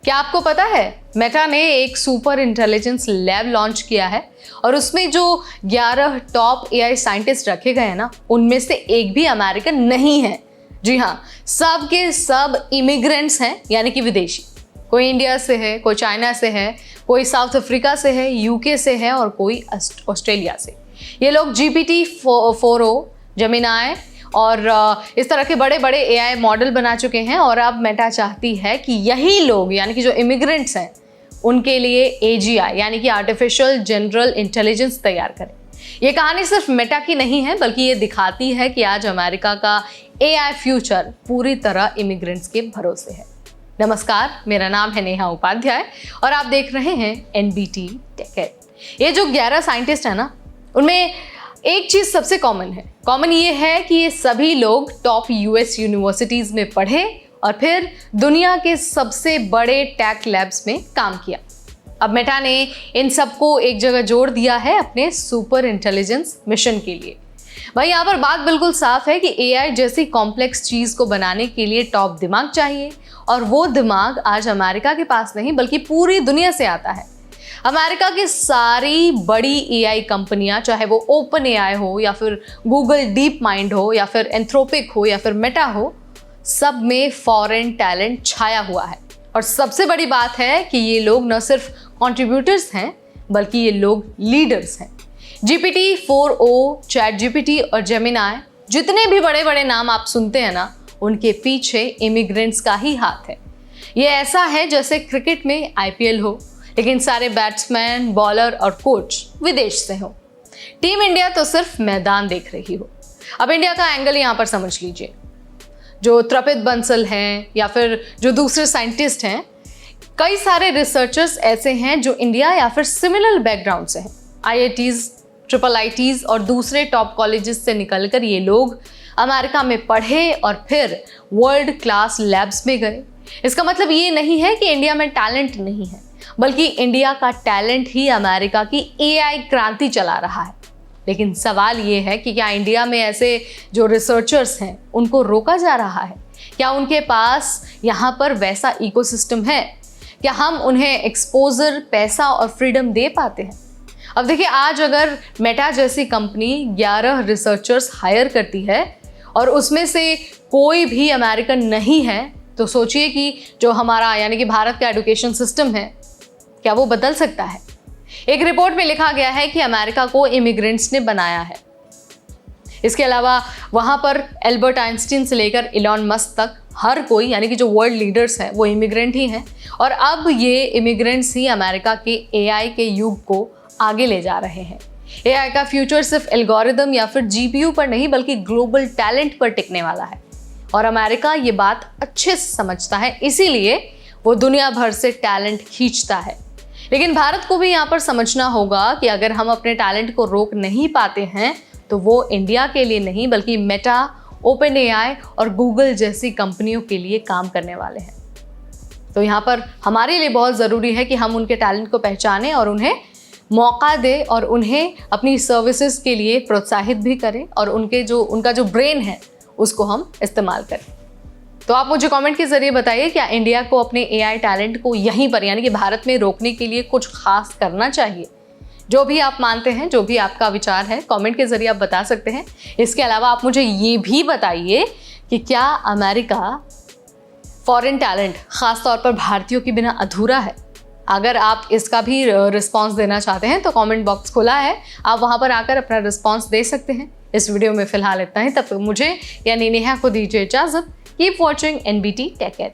क्या आपको पता है मेटा ने एक सुपर इंटेलिजेंस लैब लॉन्च किया है और उसमें जो 11 टॉप एआई साइंटिस्ट रखे गए हैं ना, उनमें से एक भी अमेरिकन नहीं है। जी हाँ, सब के सब इमिग्रेंट्स हैं, यानी कि विदेशी। कोई इंडिया से है, कोई चाइना से है, कोई साउथ अफ्रीका से है, यूके से है और कोई ऑस्ट्रेलिया से। ये लोग GPT-4o, जेमिनाई और इस तरह के बड़े बड़े एआई मॉडल बना चुके हैं और अब मेटा चाहती है कि यही लोग, यानी कि जो इमिग्रेंट्स हैं, उनके लिए AGI यानी कि आर्टिफिशियल जनरल इंटेलिजेंस तैयार करें। ये कहानी सिर्फ मेटा की नहीं है, बल्कि ये दिखाती है कि आज अमेरिका का एआई फ्यूचर पूरी तरह इमिग्रेंट्स के भरोसे है। नमस्कार, मेरा नाम है नेहा उपाध्याय और आप देख रहे हैं NBT टेक। ये जो 11 साइंटिस्ट है ना, उनमें एक चीज सबसे कॉमन ये है कि ये सभी लोग टॉप US यूनिवर्सिटीज में पढ़े और फिर दुनिया के सबसे बड़े टेक लैब्स में काम किया। अब मेटा ने इन सबको एक जगह जोड़ दिया है अपने सुपर इंटेलिजेंस मिशन के लिए। भाई, यहाँ पर बात बिल्कुल साफ है कि AI जैसी कॉम्प्लेक्स चीज को बनाने के लिए टॉप दिमाग चाहिए और वो दिमाग आज अमेरिका के पास नहीं बल्कि पूरी दुनिया से आता है। अमेरिका की सारी बड़ी AI कंपनियां, चाहे वो ओपन AI हो या फिर गूगल डीप माइंड हो या फिर एंथ्रोपिक हो या फिर मेटा हो, सब में फॉरेन टैलेंट छाया हुआ है। और सबसे बड़ी बात है कि ये लोग न सिर्फ कंट्रीब्यूटर्स हैं बल्कि ये लोग लीडर्स हैं। GPT-4o, ChatGPT और जेमिनाई, जितने भी बड़े बड़े नाम आप सुनते हैं ना, उनके पीछे इमिग्रेंट्स का ही हाथ है। ये ऐसा है जैसे क्रिकेट में IPL हो, लेकिन सारे बैट्समैन, बॉलर और कोच विदेश से हो। टीम इंडिया तो सिर्फ मैदान देख रही हो। अब इंडिया का एंगल यहाँ पर समझ लीजिए। जो तृपित बंसल हैं या फिर जो दूसरे साइंटिस्ट हैं, कई सारे रिसर्चर्स ऐसे हैं जो इंडिया या फिर सिमिलर बैकग्राउंड से हैं। IITs, IIITs और दूसरे टॉप कॉलेजेस से निकलकर ये लोग अमेरिका में पढ़े और फिर वर्ल्ड क्लास लैब्स में गए। इसका मतलब ये नहीं है कि इंडिया में टैलेंट नहीं है, बल्कि इंडिया का टैलेंट ही अमेरिका की AI क्रांति चला रहा है। लेकिन सवाल ये है कि क्या इंडिया में ऐसे जो रिसर्चर्स हैं उनको रोका जा रहा है? क्या उनके पास यहाँ पर वैसा इकोसिस्टम है? क्या हम उन्हें एक्सपोजर, पैसा और फ्रीडम दे पाते हैं? अब देखिए, आज अगर मेटा जैसी कंपनी 11 रिसर्चर्स हायर करती है और उसमें से कोई भी अमेरिकन नहीं है, तो सोचिए कि जो हमारा यानी कि भारत का एजुकेशन सिस्टम है, क्या वो बदल सकता है? एक रिपोर्ट में लिखा गया है कि अमेरिका को इमिग्रेंट्स ने बनाया है। इसके अलावा वहां पर एल्बर्ट आइंस्टीन से लेकर इलॉन मस्क तक हर कोई, यानी कि जो वर्ल्ड लीडर्स हैं, वो इमिग्रेंट ही हैं। और अब ये इमिग्रेंट्स ही अमेरिका के AI के युग को आगे ले जा रहे हैं। AI का फ्यूचर सिर्फ एल्गोरिदम या फिर GPU पर नहीं बल्कि ग्लोबल टैलेंट पर टिकने वाला है और अमेरिका ये बात अच्छे से समझता है, इसीलिए वो दुनिया भर से टैलेंट खींचता है। लेकिन भारत को भी यहाँ पर समझना होगा कि अगर हम अपने टैलेंट को रोक नहीं पाते हैं तो वो इंडिया के लिए नहीं बल्कि मेटा, ओपन AI और गूगल जैसी कंपनियों के लिए काम करने वाले हैं। तो यहाँ पर हमारे लिए बहुत ज़रूरी है कि हम उनके टैलेंट को पहचानें और उन्हें मौका दें और उन्हें अपनी सर्विसेज के लिए प्रोत्साहित भी करें और उनका जो ब्रेन है उसको हम इस्तेमाल करें। तो आप मुझे कमेंट के जरिए बताइए, क्या इंडिया को अपने AI टैलेंट को यहीं पर यानी कि भारत में रोकने के लिए कुछ खास करना चाहिए? जो भी आप मानते हैं, जो भी आपका विचार है, कमेंट के जरिए आप बता सकते हैं। इसके अलावा आप मुझे ये भी बताइए कि क्या अमेरिका फॉरेन टैलेंट खास तौर पर भारतीयों के बिना अधूरा है? अगर आप इसका भी रिस्पॉन्स देना चाहते हैं तो कमेंट बॉक्स खुला है, आप वहाँ पर आकर अपना रिस्पॉन्स दे सकते हैं। इस वीडियो में फिलहाल इतना ही। तब तक मुझे यानी नेहा को दीजिए इजाज़त। Keep watching NBT Tech Ed.